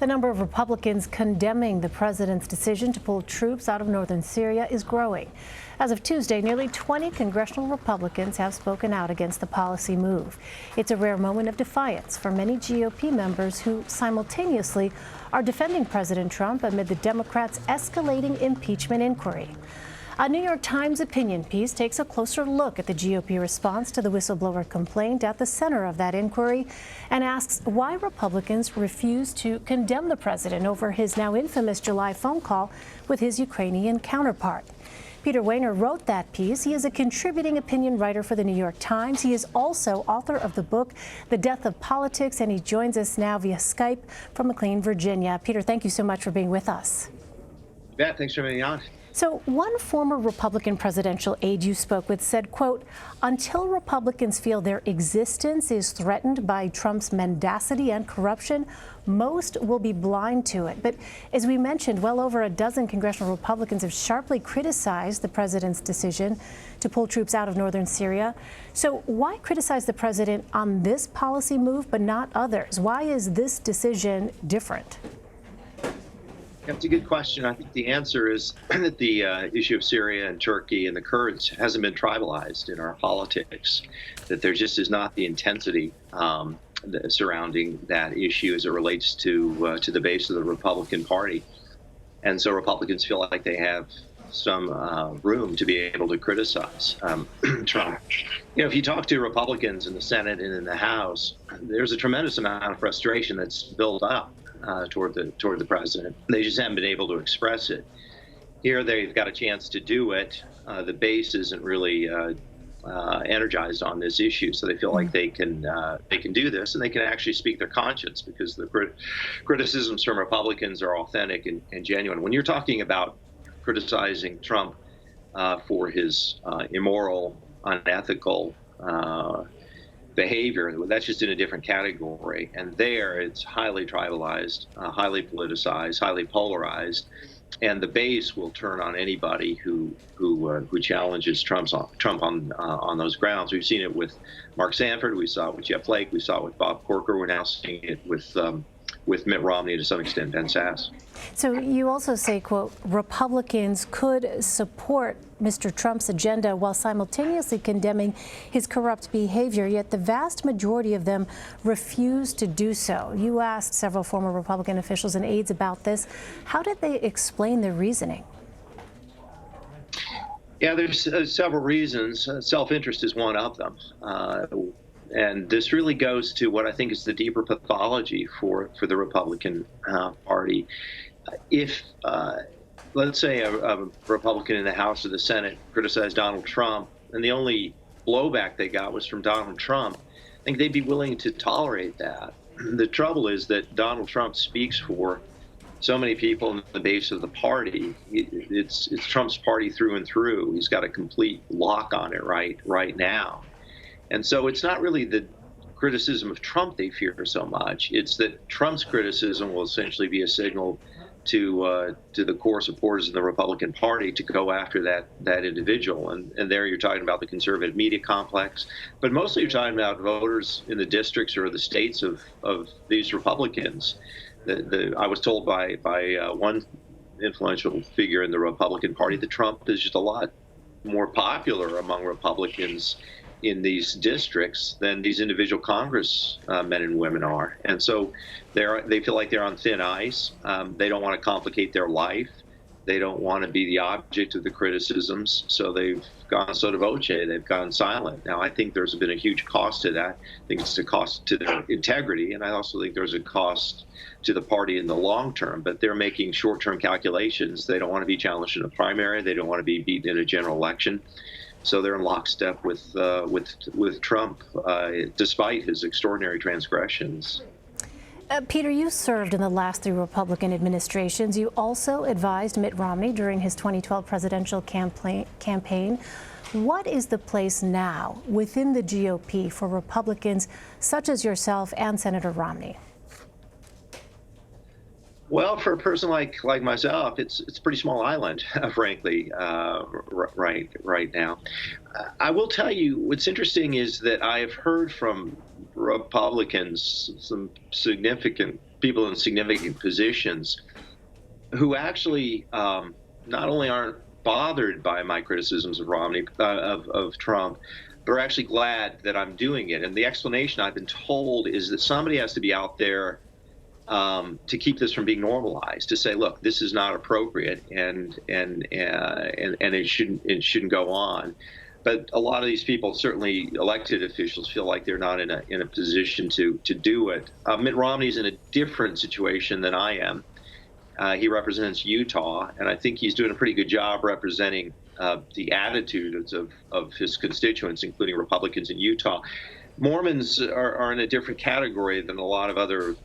The number of Republicans condemning the president's decision to pull troops out of northern Syria is growing. As of Tuesday, nearly 20 congressional Republicans have spoken out against the policy move. It's a rare moment of defiance for many GOP members who simultaneously are defending President Trump amid the Democrats' escalating impeachment inquiry. A New York Times opinion piece takes a closer look at the GOP response to the whistleblower complaint at the center of that inquiry and asks why Republicans refuse to condemn the president over his now infamous July phone call with his Ukrainian counterpart. Peter Wehner wrote that piece. He is a contributing opinion writer for the New York Times. He is also author of the book, The Death of Politics, and he joins us now via Skype from McLean, Virginia. Peter, thank you so much for being with us. Yeah, thanks for having me on. So one former Republican presidential aide you spoke with said, quote, until Republicans feel their existence is threatened by Trump's mendacity and corruption, most will be blind to it. But as we mentioned, well over a dozen congressional Republicans have sharply criticized the president's decision to pull troops out of northern Syria. So why criticize the president on this policy move but not others? Why is this decision different? That's a good question. I think the answer is that the issue of Syria and Turkey and the Kurds hasn't been tribalized in our politics, that there just is not the intensity surrounding that issue as it relates to the base of the Republican Party. And so Republicans feel like they have some room to be able to criticize Trump. You know, if you talk to Republicans in the Senate and in the House, there's a tremendous amount of frustration that's built up toward the president. They just haven't been able to express it. Here, they've got a chance to do it. The base isn't really energized on this issue, so they feel like they can do this, and they can actually speak their conscience because the criticisms from Republicans are authentic and genuine. When you're talking about criticizing Trump for his immoral, unethical behavior, that's just in a different category. And there, it's highly tribalized, highly politicized, highly polarized, and the base will turn on anybody who challenges Trump on those grounds. We've seen it with Mark Sanford, we saw it with Jeff Flake, we saw it with Bob Corker, we're now seeing it with Mitt Romney, to some extent, Ben Sasse. So you also say, quote, Republicans could support Mr. Trump's agenda while simultaneously condemning his corrupt behavior, yet the vast majority of them refuse to do so. You asked several former Republican officials and aides about this. How did they explain their reasoning? Yeah, there's several reasons. Self-interest is one of them. And this really goes to what I think is the deeper pathology for the Republican Party. If, let's say, a Republican in the House or the Senate criticized Donald Trump, and the only blowback they got was from Donald Trump, I think they'd be willing to tolerate that. The trouble is that Donald Trump speaks for so many people in the base of the party. It's Trump's party through and through. He's got a complete lock on it right now. And so it's not really the criticism of Trump they fear so much. It's that Trump's criticism will essentially be a signal to the core supporters of the Republican Party to go after that individual. And there you're talking about the conservative media complex. But mostly you're talking about voters in the districts or the states of these Republicans. I was told by one influential figure in the Republican Party that Trump is just a lot more popular among Republicans in these districts than these individual Congress men and women are. And so they feel like they're on thin ice. They don't want to complicate their life. They don't want to be the object of the criticisms. So they've gone sotto voce. They've gone silent. Now, I think there's been a huge cost to that. I think it's a cost to their integrity. And I also think there's a cost to the party in the long term. But they're making short-term calculations. They don't want to be challenged in a primary. They don't want to be beaten in a general election. So they're in lockstep with Trump, despite his extraordinary transgressions. Peter, you served in the last 3 Republican administrations. You also advised Mitt Romney during his 2012 presidential campaign. What is the place now within the GOP for Republicans such as yourself and Senator Romney? Well, for a person like myself, it's a pretty small island, frankly, right now. I will tell you, what's interesting is that I have heard from Republicans some significant people in significant positions who actually not only aren't bothered by my criticisms of Romney, of Trump, but are actually glad that I'm doing it. And the explanation I've been told is that somebody has to be out there to keep this from being normalized, to say, look, this is not appropriate, and it shouldn't go on. But a lot of these people, certainly elected officials, feel like they're not in a position to do it. Mitt Romney's in a different situation than I am. He represents Utah, and I think he's doing a pretty good job representing the attitudes of his constituents, including Republicans in Utah. Mormons are in a different category than a lot of other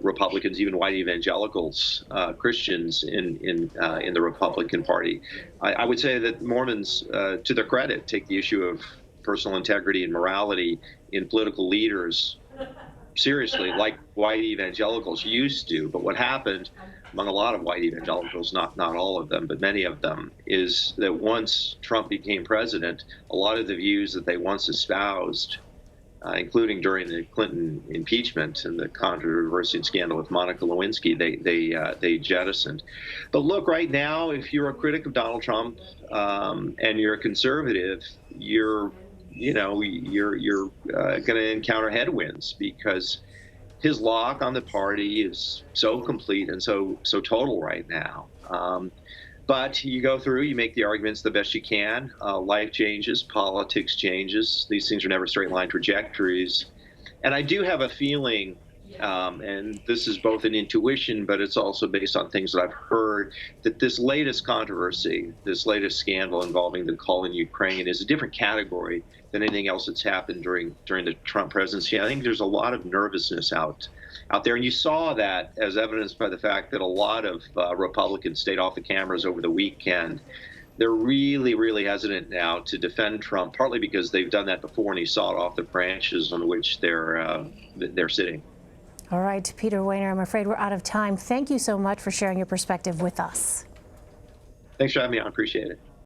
Republicans, even white evangelicals, Christians in the Republican Party. I would say that Mormons, to their credit, take the issue of personal integrity and morality in political leaders seriously, like white evangelicals used to. But what happened among a lot of white evangelicals, not all of them, but many of them, is that once Trump became president, a lot of the views that they once espoused, including during the Clinton impeachment and the controversy and scandal with Monica Lewinsky, they jettisoned. But look, right now, if you're a critic of Donald Trump and you're a conservative, you're going to encounter headwinds, because his lock on the party is so complete and so total right now. But you go through, you make the arguments the best you can. Life changes, politics changes. These things are never straight line trajectories. And I do have a feeling, and this is both an intuition, but it's also based on things that I've heard, that this latest controversy, this latest scandal involving the call in Ukraine, is a different category than anything else that's happened during the Trump presidency. I think there's a lot of nervousness out there, and you saw that as evidenced by the fact that a lot of Republicans stayed off the cameras over the weekend. They're really hesitant now to defend Trump, partly because they've done that before and he sawed off the branches on which they're sitting. All right, Peter Wehner, I'm afraid we're out of time. Thank you so much for sharing your perspective with us. Thanks for having me on. I appreciate it.